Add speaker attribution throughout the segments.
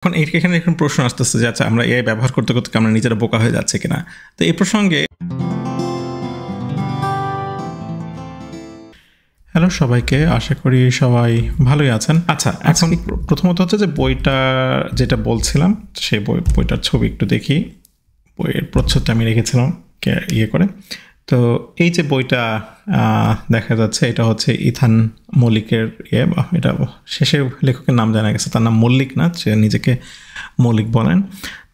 Speaker 1: এখন এখানে এখন প্রশ্ন আসতেছে যে আচ্ছা আমরা এআই ব্যবহার করতে করতে আমরা নিজেরা বোকা হয়ে যাচ্ছে কিনা। তো এই প্রসঙ্গে হ্যালো সবাইকে, আশা করি সবাই ভালোই আছেন। আচ্ছা, এখন প্রথমত হচ্ছে যে বইটা যেটা বলছিলাম সেই বইটার ছবি একটু দেখি। বইয়ের প্রচ্ছদটা আমি রেখেছিলাম ইয়ে করে। তো এই যে বইটা দেখা যাচ্ছে এটা হচ্ছে ইথান মল্লিকের এটা শেষের লেখকের নাম জানা গেছে, তার নাম মল্লিক না, সে নিজেকে মল্লিক বলেন।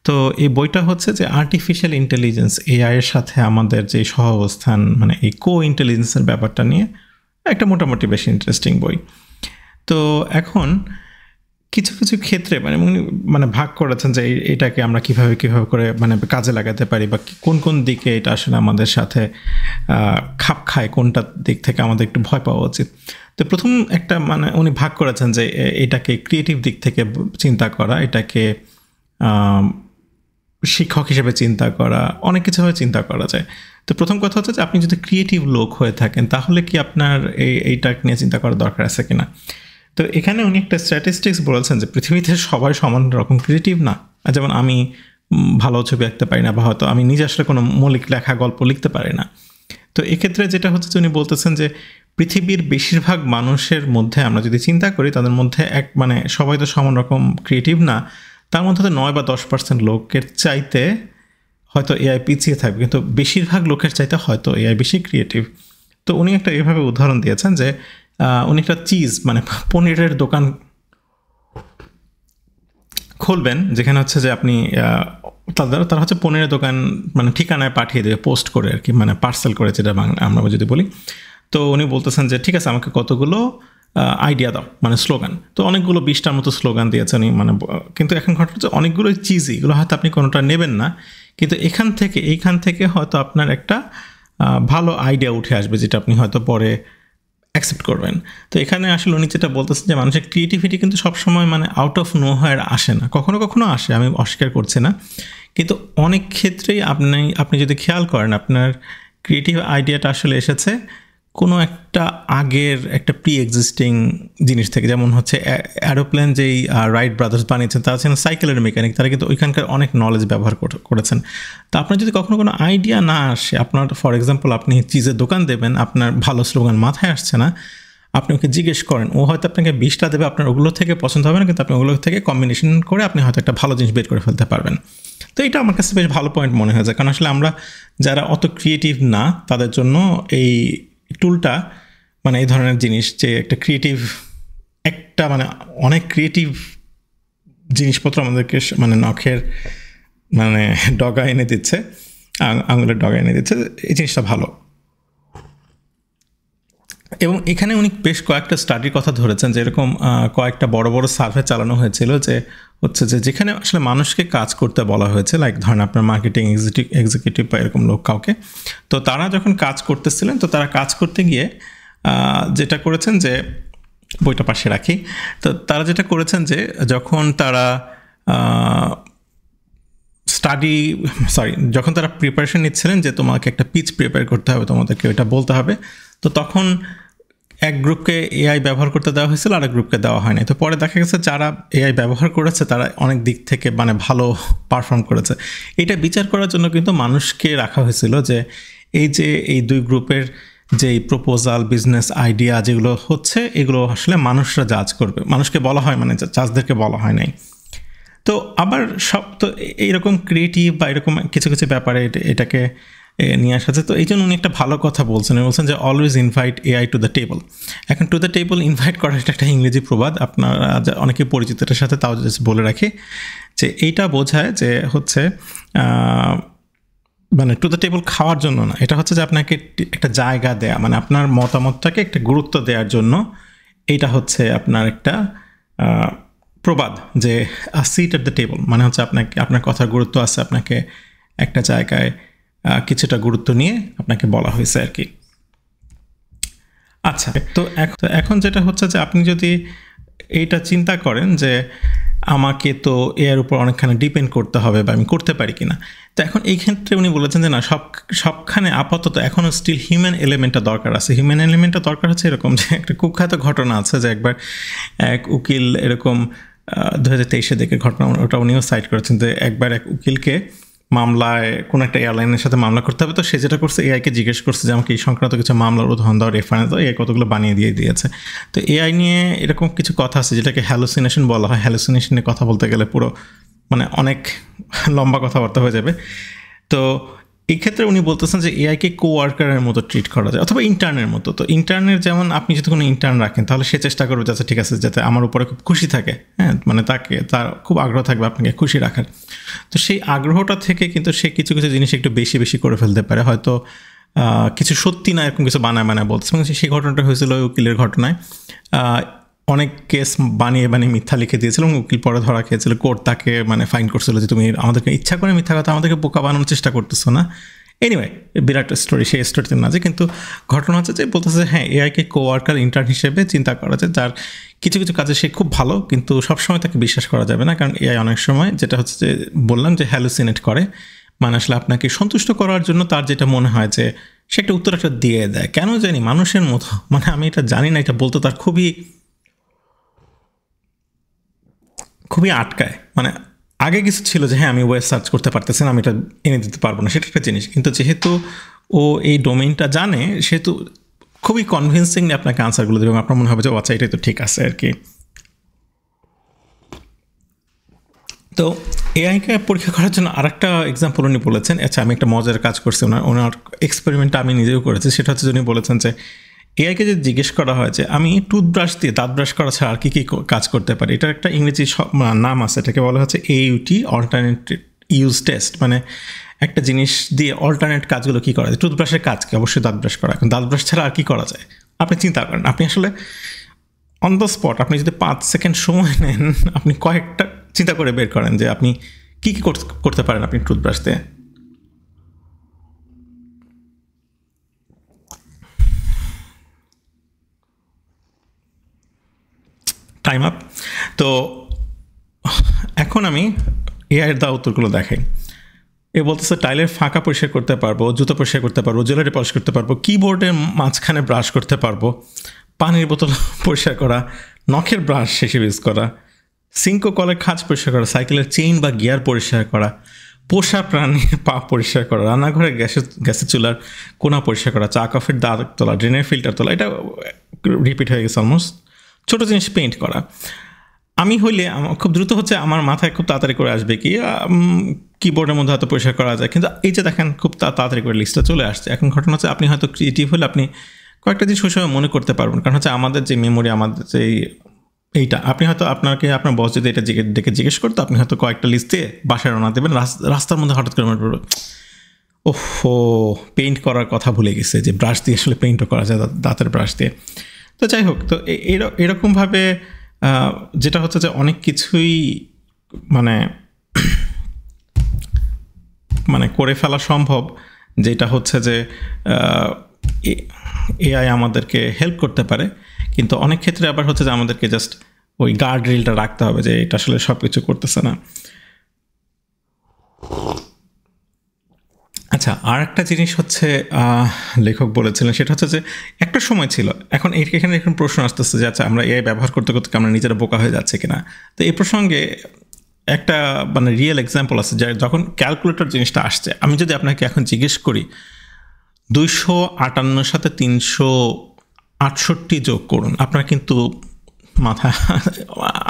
Speaker 1: তো এই বইটা হচ্ছে যে আর্টিফিশিয়াল ইন্টেলিজেন্স এআই এর সাথে আমাদের যে সহাবস্থান, মানে এই কো ইন্টেলিজেন্সের ব্যাপারটা নিয়ে একটা মোটামুটি বেশি ইন্টারেস্টিং বই। তো এখন কিছু কিছু ক্ষেত্রে মানে ভাগ করেছেন যে এটাকে আমরা কিভাবে করে মানে কাজে লাগাতে পারি, বা কোন কোন দিকে এটা আসলে আমাদের সাথে খাপ খায়, কোনটা দিক থেকে আমাদের একটু ভয় পাওয়া উচিত। তো প্রথম একটা মানে উনি ভাগ করেছেন যে এটাকে ক্রিয়েটিভ দিক থেকে চিন্তা করা, এটাকে শিক্ষক হিসেবে চিন্তা করা, অনেক কিছুভাবে চিন্তা করা যায়। তো প্রথম কথা হচ্ছে যে আপনি যদি ক্রিয়েটিভ লোক হয়ে থাকেন তাহলে কি আপনার এইটা নিয়ে চিন্তা করার দরকার আছে কিনা। তো এখানে উনি একটা স্ট্যাটিস্টিক্স বলেছেন যে পৃথিবীতে সবাই সমান রকম ক্রিয়েটিভ না। যেমন আমি ভালো ছবি আঁকতে পারি না, বা হয়তো আমি নিজে আসলে কোনো মৌলিক লেখা গল্প লিখতে পারি না। তো এক্ষেত্রে যেটা হচ্ছে যে উনি বলতেছেন যে পৃথিবীর বেশিরভাগ মানুষের মধ্যে আমরা যদি চিন্তা করি তাদের মধ্যে মানে সবাই তো সমান রকম ক্রিয়েটিভ না, তার মধ্যে তো 9 বা 10% লোকের চাইতে হয়তো এআই পিছিয়ে থাকবে, কিন্তু বেশিরভাগ লোকের চাইতে হয়তো এআই বেশি ক্রিয়েটিভ। তো উনি একটা এভাবে উদাহরণ দিয়েছেন যে উনি একটা মানে পনিরের দোকান খুলবেন, যেখানে হচ্ছে যে আপনি তারা হচ্ছে পনিরের দোকান মানে ঠিকানায় পাঠিয়ে দেবে, পোস্ট করে আর কি, মানে পার্সেল করে, যেটা আমরা যদি বলি। তো উনি বলতেছেন যে ঠিক আছে, আমাকে কতগুলো আইডিয়া দাও, মানে স্লোগান। তো অনেকগুলো 20টার মতো স্লোগান দিয়েছেন উনি, মানে কিন্তু এখন ঘটনা হচ্ছে অনেকগুলো চিজি, এগুলো হয়তো আপনি কোনোটা নেবেন না, কিন্তু এইখান থেকে হয়তো আপনার একটা ভালো আইডিয়া উঠে আসবে, যেটা আপনি হয়তো পরে অ্যাকসেপ্ট করবেন। তো এখানে আসলে উনি যেটা বলতেছেন যে মানুষের ক্রিয়েটিভিটি কিন্তু সবসময় মানে আউট অফ নো হোয়ার আসে না, কখনো কখনো আসে, আমি অস্বীকার করছি না, কিন্তু অনেক ক্ষেত্রেই আপনি যদি খেয়াল করেন আপনার ক্রিয়েটিভ আইডিয়াটা আসলে এসেছে কোনো একটা আগের একটা প্রি এক্সিস্টিং জিনিস থেকে। যেমন হচ্ছে অ্যারোপ্লেন যেই রাইট ব্রাদার্স বানিয়েছেন, তারা ছিলেন সাইকেলের মেকানিক, তারা কিন্তু ওইখানকার অনেক নলেজ ব্যবহার করেছেন। তো আপনার যদি কখনো কোনো আইডিয়া না আসে, আপনার ফর এক্সাম্পল আপনি চিজের দোকান দেবেন, আপনার ভালো স্লোগান মাথায় আসছে না, আপনি ওকে জিজ্ঞেস করেন, ও হয়তো আপনাকে 20টা দেবে, আপনার ওগুলো থেকে পছন্দ হবে না, কিন্তু আপনি ওগুলো থেকে কম্বিনেশন করে আপনি হয়তো একটা ভালো জিনিস বের করে ফেলতে পারবেন। তো এটা আমার কাছে বেশ ভালো পয়েন্ট মনে হয়েছে, কারণ আসলে আমরা যারা অত ক্রিয়েটিভ না তাদের জন্য এই টুলটা, মানে এই ধরনের জিনিস যে একটা মানে অনেক ক্রিয়েটিভ জিনিসপত্র আমাদেরকে মানে নখের মানে ডগা এনে দিচ্ছে, আঙুলের ডগা এনে দিচ্ছে, এই জিনিসটা ভালো। এবং এখানে উনি বেশ কয়েকটা স্টাডির কথা ধরেছেন, যে এরকম কয়েকটা বড় বড় সার্ভে চালানো হয়েছিল, যে হচ্ছে যে যেখানে আসলে মানুষকে কাজ করতে বলা হয়েছে, লাইক ধরেন আপনার মার্কেটিং এক্সিকিউটিভ বা এরকম লোক কাউকে, তো তারা যখন কাজ করতেছিলেন, তো তারা কাজ করতে গিয়ে যেটা করেছেন, যে বইটা পাশে রাখি, তো তারা যেটা করেছেন যে যখন তারা যখন তারা প্রিপারেশন নিচ্ছিলেন যে তোমাকে একটা পিচ প্রিপেয়ার করতে হবে, তোমাদেরকে ওইটা বলতে হবে, তো তখন এক গ্রুপকে এআই ব্যবহার করতে দেওয়া হয়েছিল, আরেক গ্রুপকে দেওয়া হয়নি। তো পরে দেখা গেছে যারা এআই ব্যবহার করেছে তারা অনেক দিক থেকে মানে ভালো পারফর্ম করেছে। এটা বিচার করার জন্য কিন্তু মানুষকে রাখা হয়েছিল, যে এই দুই গ্রুপের যে প্রপোজাল, বিজনেস আইডিয়া যেগুলো হচ্ছে, এগুলো আসলে মানুষরা জাজ করবে, মানুষকে বলা হয়, মানে জাজদেরকে বলা হয় নাই। তো আবার সব তো এইরকম ক্রিয়েটিভ বা এরকম কিছু কিছু ব্যাপারে এটাকে নিয়ে আসা। তো এই জন্য উনি একটা ভালো কথা বলছেন যে always invite AI to the table. এখন টু দ্য টেবল ইনভাইট করার একটা ইংরেজি প্রবাদ, আপনারা অনেকে পরিচিতটার সাথে তাও বলে রাখি, যে এইটা বোঝায় যে হচ্ছে মানে টু দ্য টেবল খাওয়ার জন্য না, এটা হচ্ছে যে আপনাকে একটা জায়গা দেয়া, মানে আপনার মতামতটাকে একটা গুরুত্ব দেওয়ার জন্য। এইটা হচ্ছে আপনার একটা প্রবাদ, যে সিট এট দ্য টেবল, মানে হচ্ছে আপনার কথার গুরুত্ব আছে, আপনাকে একটা জায়গায় কিছুটা গুরুত্ব নিয়ে আপনাকে বলা হয়েছে আর কি। আচ্ছা, তো এখন যেটা হচ্ছে যে আপনি যদি এইটা চিন্তা করেন যে আমাকে তো এর উপর অনেকখানি ডিপেন্ড করতে হবে, বা আমি করতে পারি কিনা, তো এখন এই ক্ষেত্রে উনি বলেছেন যে না, সবখানে আপাতত এখনও স্টিল হিউম্যান এলিমেন্টটা দরকার আছে। হিউম্যান এলিমেন্টটা দরকার হচ্ছে এরকম, যে একটা কুখ্যাত ঘটনা আছে, যে একবার এক উকিল এরকম 2023-এর দিকে ঘটনা, ওটা উনিও সাইট করেছেন যে একবার এক উকিলকে মামলায় কোনো একটা এয়ারলাইনের সাথে মামলা করতে হবে, তো সে যেটা করছে এআইকে জিজ্ঞেস করছে যে আমাকে এই সংক্রান্ত কিছু মামলার উদাহরণ দাও, রেফারেন্স দাও, এআই কতগুলো বানিয়ে দিয়েছে। তো এআই নিয়ে এরকম কিছু কথা আছে যেটাকে হ্যালুসিনেশন বলা হয়। হ্যালুসিনেশনে কথা বলতে গেলে পুরো মানে অনেক লম্বা কথাবার্তা হয়ে যাবে। তো এই ক্ষেত্রে উনি বলতেছেন যে এআইকে কোয়ার্কারের মতো ট্রিট করা যায়, অথবা ইন্টার্নের মতো। তো ইন্টার্নের যেমন আপনি যদি কোনো ইন্টার্ন রাখেন তাহলে সে চেষ্টা করবে যাতে ঠিক আছে, যাতে আমার উপরে খুব খুশি থাকে, হ্যাঁ, মানে তার খুব আগ্রহ থাকবে আপনাকে খুশি রাখার। তো সেই আগ্রহটা থেকে কিন্তু সে কিছু কিছু জিনিস একটু বেশি বেশি করে ফেলতে পারে, হয়তো কিছু সত্যি না এরকম কিছু বানায় বলতেছে। সেই ঘটনাটা হয়েছিল উকিলের ঘটনায়। অনেক কেস বানিয়ে মিথ্যা লিখে দিয়েছিল এবং উকিল পরে ধরা খেয়েছিল, কোর্ট তাকে মানে ফাইন করছিল যে তুমি আমাদেরকে ইচ্ছা করে মিথ্যা কথা, আমাদেরকে বোকা বানানোর চেষ্টা করতেছো না। এনিওয়ে, বিরাট স্টোরি, সেই স্টোরিতে না যে, কিন্তু ঘটনা হচ্ছে যে বলতেছে হ্যাঁ এআইকে কোয়ার্কার ইন্টার্ন হিসেবে চিন্তা করা যায়, যার কিছু কিছু কাজে সে খুব ভালো, কিন্তু সবসময় তাকে বিশ্বাস করা যাবে না, কারণ এআই অনেক সময় যেটা হচ্ছে যে বললাম যে হ্যালুসিনেট করে, মানে আসলে আপনাকে সন্তুষ্ট করার জন্য তার যেটা মনে হয় যে সে একটা উত্তর একটা দিয়ে দেয়, কেন জানি মানুষের মতো, মানে আমি এটা জানি না, এটা বলতে তার খুবই আটকায়। মানে আগে কিছু ছিল যে হ্যাঁ আমি ওয়েব সার্চ করতে পারতেছি না, আমি এটা এনে দিতে পারবো না, সেটা একটা জিনিস, কিন্তু যেহেতু ও এই ডোমেইনটা জানে সেহেতু খুবই কনভিন্সিংলি আপনাকে আনসারগুলো দেবে, আপনার মনে হবে যে আচ্ছা এটাই তো ঠিক আছে আর কি। তো এআইকে পরীক্ষা করার জন্য আরেকটা এক্সাম্পল উনি বলেছেন। আচ্ছা, আমি একটা মজার কাজ করছি, ওনার এক্সপেরিমেন্টটা আমি নিজেও করেছি। সেটা হচ্ছে উনি বলেছেন যে এআইকে যদি জিজ্ঞেস করা হয় যে আমি টুথব্রাশ দিয়ে দাঁত ব্রাশ করা ছাড়া আর কী কী কাজ করতে পারি, এটার একটা ইংরেজি নাম আছে, এটাকে বলা হচ্ছে AUT, অল্টারনেট ইউজ টেস্ট। মানে একটা জিনিস দিয়ে অল্টারনেট কাজগুলো কী করা যায়। টুথব্রাশের কাজ কি? অবশ্যই দাঁত ব্রাশ করা। এখন দাঁত ব্রাশ ছাড়া আর কী করা যায় আপনি চিন্তা করেন। আপনি আসলে অন দ্য স্পট আপনি যদি 5 সেকেন্ড সময় নেন, আপনি কয়েকটা চিন্তা করে বের করেন যে আপনি কী কী করতে পারেন আপনি টুথব্রাশ দিয়ে। Time up. তো এখন আমি এআইয়ের দেওয়া উত্তরগুলো দেখাই। এ বলতেছে টাইলের ফাঁকা পরিষ্কার করতে পারবো, জুতো পরিষ্কার করতে পারবো, জুয়েলারি পলিশ করতে পারবো, কিবোর্ডের মাঝখানে ব্রাশ করতে পারবো, পানির বোতল পরিষ্কার করা, নখের ব্রাশ হিসেবে ইউজ করা, সিঙ্ক ও কলের খাঁজ পরিষ্কার করা, সাইকেলের চেইন বা গিয়ার পরিষ্কার করা, পোষা প্রাণীর পা পরিষ্কার করা, রান্নাঘরে গ্যাসের চুলার কোনা পরিষ্কার করা, চা কফির দাগ তোলা, ড্রেনের ফিল্টার তোলা। এটা রিপিট হয়ে গেছে অলমোস্ট। ছোটো জিনিস পেইন্ট করা। আমি হইলে খুব দ্রুত হচ্ছে আমার মাথায় খুব তাড়াতাড়ি করে আসবে কি কিবোর্ডের মধ্যে হয়তো পরিষ্কার করা যায়, কিন্তু এই যে দেখেন খুব তাড়াতাড়ি করে লিস্টটা চলে আসছে। এখন ঘটনা হচ্ছে আপনি হয়তো ক্রিয়েটিভ হলে আপনি কয়েকটা জিনিস ওই সময় মনে করতে পারবেন, কারণ হচ্ছে আমাদের যে মেমোরি, আমাদের যে এইটা, আপনি হয়তো আপনার বস যদি এটা ডেকে জিজ্ঞেস করতো, আপনি হয়তো কয়েকটা লিস্ট দিয়ে বাসায় রওনা দেবেন, রাস্তার মধ্যে হঠাৎ করে মনে পড়বে ওহো পেইন্ট করার কথা ভুলে গেছে, যে ব্রাশ দিয়ে আসলে পেইন্টও করা যায় দাঁতের ব্রাশ দিয়ে। তো যাই হোক, তো এরকমভাবে যেটা হচ্ছে যে অনেক কিছুই মানে করে ফেলা সম্ভব, যেটা হচ্ছে যে এআই আমাদেরকে হেল্প করতে পারে, কিন্তু অনেক ক্ষেত্রে আবার হচ্ছে যে আমাদেরকে জাস্ট ওই গার্ড রিলটা রাখতে হবে যে এটা আসলে সব কিছু করতেছে না। আচ্ছা, আর একটা জিনিস হচ্ছে লেখক বলেছিলেন, সেটা হচ্ছে যে একটা সময় ছিল, এখন এখানে এখন প্রশ্ন আসতেছে যে আচ্ছা আমরা এআই ব্যবহার করতে করতে আমরা নিজেরা বোকা হয়ে যাচ্ছে কিনা। তো এই প্রসঙ্গে একটা মানে রিয়েল এক্সাম্পল আছে, যে যখন ক্যালকুলেটর জিনিসটা আসছে, আমি যদি আপনাকে এখন জিজ্ঞেস করি 258 সাথে 368 যোগ করুন, আপনার কিন্তু মাথা,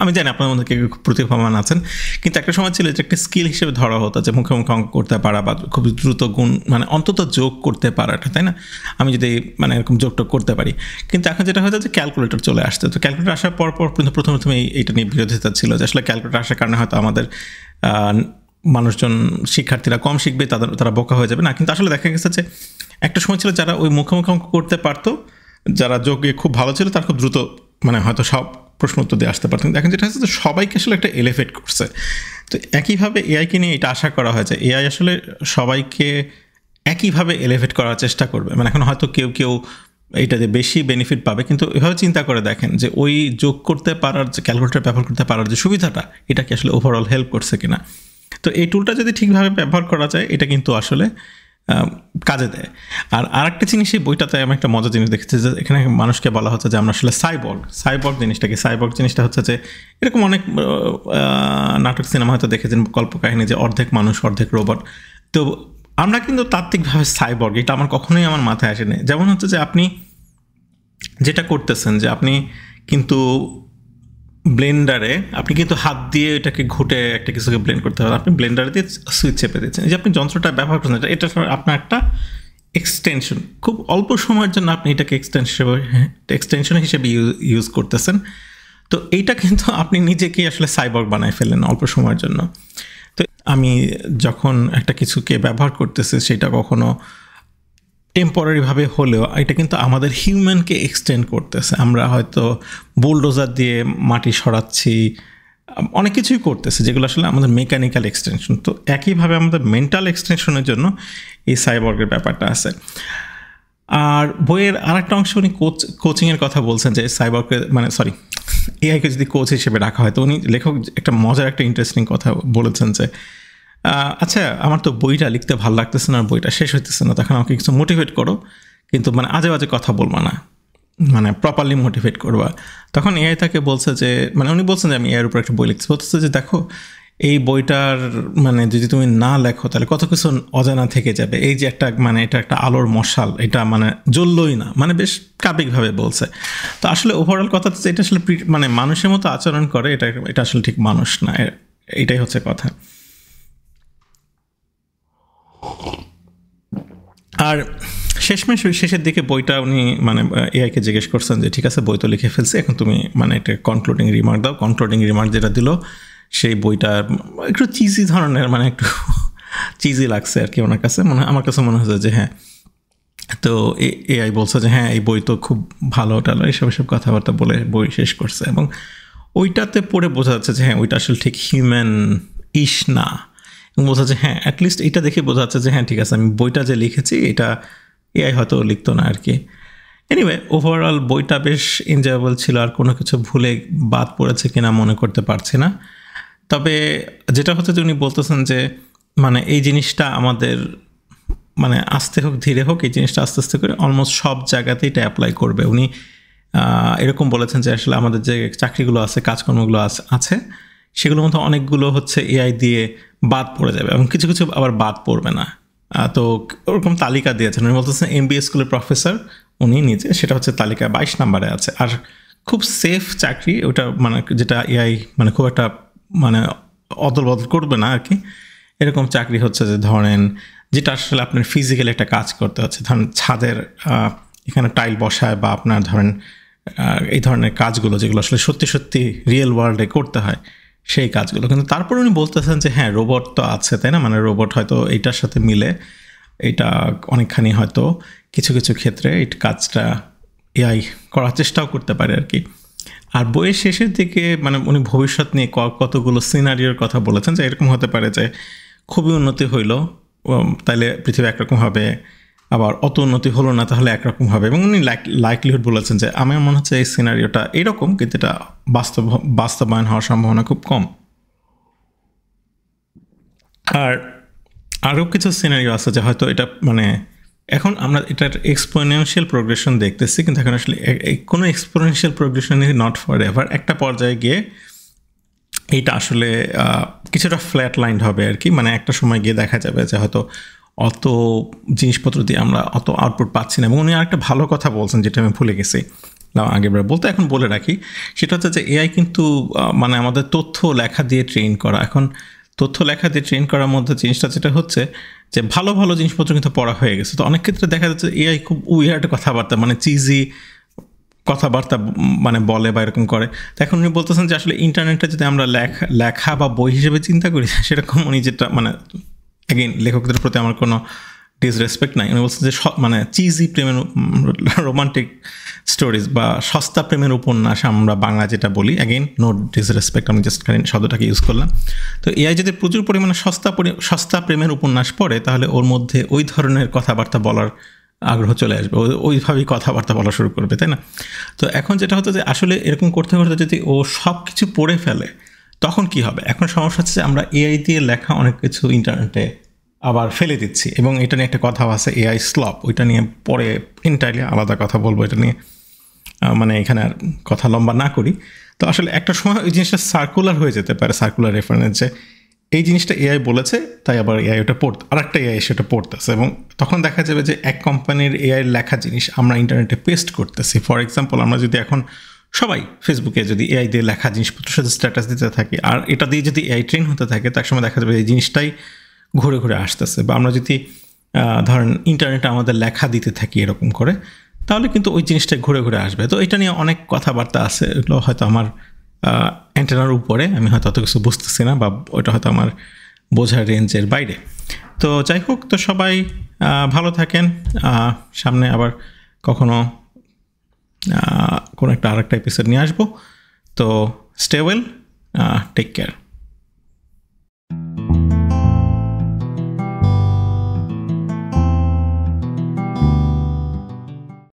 Speaker 1: আমি জানি আপনার মধ্যে কেউ প্রতিভাবান আছেন, কিন্তু একটা সময় ছিল যে একটা স্কিল হিসেবে ধরা হতো যে মুখে মুখে অঙ্ক করতে পারা বা খুব দ্রুত গুণ, মানে অন্তত যোগ করতে পারাটা, তাই না? আমি যদি মানে এরকম যোগটোগ করতে পারি। কিন্তু এখন যেটা হয়েছে যে ক্যালকুলেটর চলে আসছে। তো ক্যালকুলেটর আসার পর কিন্তু প্রথমে এইটা নিয়ে বিরোধিতা ছিল যে আসলে ক্যালকুলেটর আসার কারণে হয়তো আমাদের মানুষজন, শিক্ষার্থীরা কম শিখবে, তারা বোকা হয়ে যাবে না। কিন্তু আসলে দেখা গেছে যে একটা সময় ছিল যারা ওই মুখোমুখি অঙ্ক করতে পারতো, যারা যোগে খুব ভালো ছিল, তারা খুব দ্রুত মানে হয়তো সব প্রশ্ন উত্তর দিয়ে আসতে পারতেন। এখন যেটা হচ্ছে যে সবাইকে আসলে একটা এলিভেট করছে। তো একইভাবে এআইকে নিয়ে এটা আশা করা হয়েছে, এআই আসলে সবাইকে একইভাবে এলিভেট করার চেষ্টা করবে। মানে এখন হয়তো কেউ এইটাতে বেশি বেনিফিট পাবে, কিন্তু এভাবে চিন্তা করে দেখেন যে ওই যোগ করতে পারার, যে ক্যালকুলেটর ব্যবহার করতে পারার যে সুবিধাটা, এটা কি আসলে ওভারঅল হেল্প করছে কিনা। তো এই টুলটা যদি ঠিকভাবে ব্যবহার করা যায়, এটা কিন্তু আসলে কাজে দেয়। আর আরেকটা জিনিস এই বইটাতে আমি একটা মজার জিনিস দেখেছি যে এখানে মানুষকে বলা হচ্ছে যে আমরা আসলে সাইবর্গ জিনিসটা কি, সাইবর্গ জিনিসটা হচ্ছে যে এরকম অনেক নাটক সিনেমা হয়তো দেখেছেন কল্পকাহিনী যে অর্ধেক মানুষ অর্ধেক রোবট। তো আমরা কিন্তু তাত্ত্বিকভাবে সাইবর্গ, এটা আমার কখনোই আমার মাথায় আসেনি। যেমন হচ্ছে যে আপনি যেটা করতেছেন যে আপনি কিন্তু ব্লেন্ডারে আপনি কিন্তু হাত দিয়ে এটাকে ঘুটে একটা কিছুকে ব্লেন্ড করতে হবে, আপনি ব্লেন্ডারে দিয়ে সুইচ চেপে দিচ্ছেন। এই যে আপনি যন্ত্রটা ব্যবহার করছেন এটা আপনার একটা এক্সটেনশন, খুব অল্প সময়ের জন্য আপনি এটাকে এক্সটেনশন হিসেবে ইউজ করতেছেন। তো এইটা কিন্তু আপনি নিজেকেই আসলে সাইবর্গ বানায় ফেলেন অল্প সময়ের জন্য। তো আমি যখন একটা কিছুকে ব্যবহার করতেছি সেটা কখনো টেম্পোরারিভাবে হলেও এটা কিন্তু আমাদের হিউম্যানকে এক্সটেন্ড করতেছে। আমরা হয়তো বুলডোজার দিয়ে মাটি সরাচ্ছি, অনেক কিছুই করতেছে যেগুলো আসলে আমাদের মেকানিক্যাল এক্সটেনশন। তো একইভাবে আমাদের মেন্টাল এক্সটেনশনের জন্য এই সাইবর্গের ব্যাপারটা আছে। আর বইয়ের আরেকটা অংশ উনি কোচিংয়ের কথা বলছেন যে সাইবর্গকে এআইকে যদি কোচ হিসেবে রাখা হয়, তো উনি লেখক একটা মজার একটা ইন্টারেস্টিং কথা বলেছেন যে আচ্ছা আমার তো বইটা লিখতে ভালো লাগতেছে না, বইটা শেষ হইতেছে না, তখন আমাকে কিছু মোটিভেট করো, কিন্তু আজে বাজে কথা বলবা না, প্রপারলি মোটিভেট করবা। তখন এআই তাকে বলছে যে উনি বলছেন যে আমি এআইয়ের উপর একটা বই লিখতে, বলতেছে যে দেখো এই বইটার যদি তুমি না লেখো তাহলে কত কিছু অজানা থেকে যাবে। এই যে একটা এটা একটা আলোর মশাল, এটা জ্বললই না, বেশ কাব্যিকভাবে বলছে। তো আসলে ওভারঅল কথা হচ্ছে এটা আসলে মানুষের মতো আচরণ করে, এটা আসলে ঠিক মানুষ না, এটাই হচ্ছে কথা। আর শেষের দিকে বইটা উনি এআইকে জিজ্ঞেস করছেন যে ঠিক আছে বই তো লিখে ফেলছি, এখন তুমি একটা কনক্লুডিং রিমার্ক দাও। কনক্লুডিং রিমার্ক যেটা দিল সেই বইটা একটু চিজি ধরনের, একটু চিজি লাগছে আর কি ওনার কাছে, আমার কাছে মনে হয়েছে যে হ্যাঁ। তো এআই বলছে যে হ্যাঁ এই বই তো খুব ভালো টালো এসব কথাবার্তা বলে বই শেষ করছে, এবং ওইটাতে পড়ে বোঝা যাচ্ছে যে হ্যাঁ ওইটা আসলে ঠিক হিউম্যান ইস না, এবং বোঝা যাচ্ছে হ্যাঁ অ্যাটলিস্ট এটা দেখে বোঝা যাচ্ছে যে হ্যাঁ ঠিক আছে আমি বইটা যে লিখেছি এটা এআই হয়তো লিখতো না আর কি। এনিওয়ে ওভারঅল বইটা বেশ এনজয়েবল ছিল, আর কোনো কিছু ভুলে বাদ পড়েছে কিনা মনে করতে পারছি না। তবে যেটা হচ্ছে যে উনি বলতেছেন যে এই জিনিসটা আমাদের আস্তে হোক ধীরে হোক এই জিনিসটা আস্তে আস্তে করে অলমোস্ট সব জায়গাতেই এটা অ্যাপ্লাই করবে। উনি এরকম বলেছেন যে আসলে আমাদের যে চাকরিগুলো আছে, কাজকর্মগুলো আছে সেগুলোর মধ্যে অনেকগুলো হচ্ছে এআই দিয়ে বাদ পড়ে যাবে, এবং কিছু কিছু আবার বাদ পড়বে না। তো ওরকম তালিকা দিয়েছেন, উনি বলতেছেন এমবিএ স্কুলের প্রফেসর উনি নিজে, সেটা হচ্ছে তালিকা 22 নম্বরে আছে। আর খুব সেফ চাকরি ওটা, যেটা এআই খুব একটা অদল বদল করবে না আর কি, এরকম চাকরি হচ্ছে যে ধরেন যেটা আসলে আপনার ফিজিক্যালি একটা কাজ করতে হচ্ছে, ধরেন ছাদের এখানে টাইল বসায় বা আপনার ধরেন এই ধরনের কাজগুলো যেগুলো আসলে সত্যি সত্যি রিয়েল ওয়ার্ল্ডে করতে হয় সেই কাজগুলো। কিন্তু তারপর উনি বলতেছেন যে হ্যাঁ রোবট তো আছে তাই না, রোবট হয়তো এইটার সাথে মিলে এটা অনেকখানি হয়তো কিছু কিছু ক্ষেত্রে এই কাজটা এআই করার চেষ্টাও করতে পারে আর কি। আর বইয়ের শেষের দিকে উনি ভবিষ্যৎ নিয়ে কতগুলো সিনারিওর কথা বলেছেন যে এরকম হতে পারে যে খুবই উন্নতি হইল তাহলে পৃথিবী একরকম হবে, আবার অত উন্নতি হলো না তাহলে একরকম হবে, এবং উনি লাইকলিহুড বলেছেন যে আমার মনে হচ্ছে এই সিনারিওটা এরকম, কিন্তু এটা বাস্তবায়ন হওয়ার সম্ভাবনা খুব কম। আর আরও কিছু সিনারিও আছে যে হয়তো এটা এখন আমরা এটার এক্সপোনেনশিয়াল প্রোগ্রেশন দেখতেছি, কিন্তু এখন আসলে কোনো exponential progression is not for ever. একটা পর্যায়ে গিয়ে এইটা আসলে কিছুটা ফ্ল্যাট লাইন্ড হবে আর কি, একটা সময় গিয়ে দেখা যাবে যে হয়তো অত জিনিসপত্র দিয়ে আমরা অত আউটপুট পাচ্ছি না। এবং উনি আরেকটা ভালো কথা বলছেন যেটা আমি ভুলে গেছি আগেবার বলতে, এখন বলে রাখি, সেটা হচ্ছে যে এআই কিন্তু আমাদের তথ্য লেখা দিয়ে ট্রেন করা। এখন তথ্য লেখা দিয়ে ট্রেন করার মধ্যে জিনিসটা যেটা হচ্ছে যে ভালো ভালো জিনিসপত্র কিন্তু পড়া হয়ে গেছে। তো অনেক ক্ষেত্রে দেখা যাচ্ছে এআই খুব উইয়ার্ড কথাবার্তা চিজি কথাবার্তা বলে বা এরকম করে। তো এখন উনি বলতেছেন যে আসলে ইন্টারনেটটা যদি আমরা লেখা বা বই হিসেবে চিন্তা করি সেরকম উনি যেটা অ্যাগেইন লেখকদের প্রতি আমার কোনো ডিসরেসপেক্ট নাই, উনি বলছেন যে চিজি প্রেমের রোমান্টিক স্টোরিজ বা সস্তা প্রেমের উপন্যাস আমরা বাংলা যেটা বলি, অ্যাগেইন নো ডিসরেসপেক্ট, আমি জাস্ট শব্দটাকে ইউজ করলাম। তো এআই যদি প্রচুর পরিমাণে সস্তা প্রেমের উপন্যাস পড়ে তাহলে ওর মধ্যে ওই ধরনের কথাবার্তা বলার আগ্রহ চলে আসবে, ওইভাবেই কথাবার্তা বলা শুরু করবে, তাই না? তো এখন যেটা হতো যে আসলে এরকম করতে করতে যদি ও সব কিছু পড়ে ফেলে তখন কি হবে? এখন সমস্যা হচ্ছে আমরা এআই দিয়ে লেখা অনেক কিছু ইন্টারনেটে আবার ফেলে দিচ্ছি। এবং এটা নিয়ে একটা কথাও আছে এআই স্লপ, ওইটা নিয়ে পরে ইন্টারলি আলাদা কথা বলবো, এটা নিয়ে মানে এখানে আর কথা লম্বা না করি। তো আসলে একটা সময় ওই জিনিসটা সার্কুলার হয়ে যেতে পারে, সার্কুলার রেফারেন্স, যে এই জিনিসটা এআই বলেছে তাই আবার এআই ওটা আরেকটা এআই সেটা পড়তেছে, এবং তখন দেখা যাবে যে এক কোম্পানির এআই লেখা জিনিস আমরা ইন্টারনেটে পেস্ট করতেছি। ফর এক্সাম্পল, আমরা যদি এখন সবাই ফেসবুকে যদি এআই দিয়ে লেখা জিনিসপত্র সাথে স্ট্যাটাস দিতে থাকি, আর এটা দিয়ে যদি এআই ট্রেন হতে থাকে, তার সময় দেখা যাবে এই জিনিসটাই ঘুরে ঘুরে আসতেছে। বা আমরা যদি ধরেন ইন্টারনেটে আমাদের লেখা দিতে থাকি এরকম করে, তাহলে কিন্তু ওই জিনিসটা ঘুরে ঘুরে আসবে। তো এটা নিয়ে অনেক কথাবার্তা আছে, এগুলো হয়তো আমার অ্যান্টেনার উপরে, আমি হয়তো অত কিছু বুঝতেছি না, বা ওইটা হয়তো আমার বোঝার রেঞ্জের বাইরে। তো যাই হোক, তো সবাই ভালো থাকেন। সামনে আবার কখনো কোনো একটা আরেকটা এপিসোড নিয়ে আসবো। তো স্টে ওয়েল, টেক কেয়ার।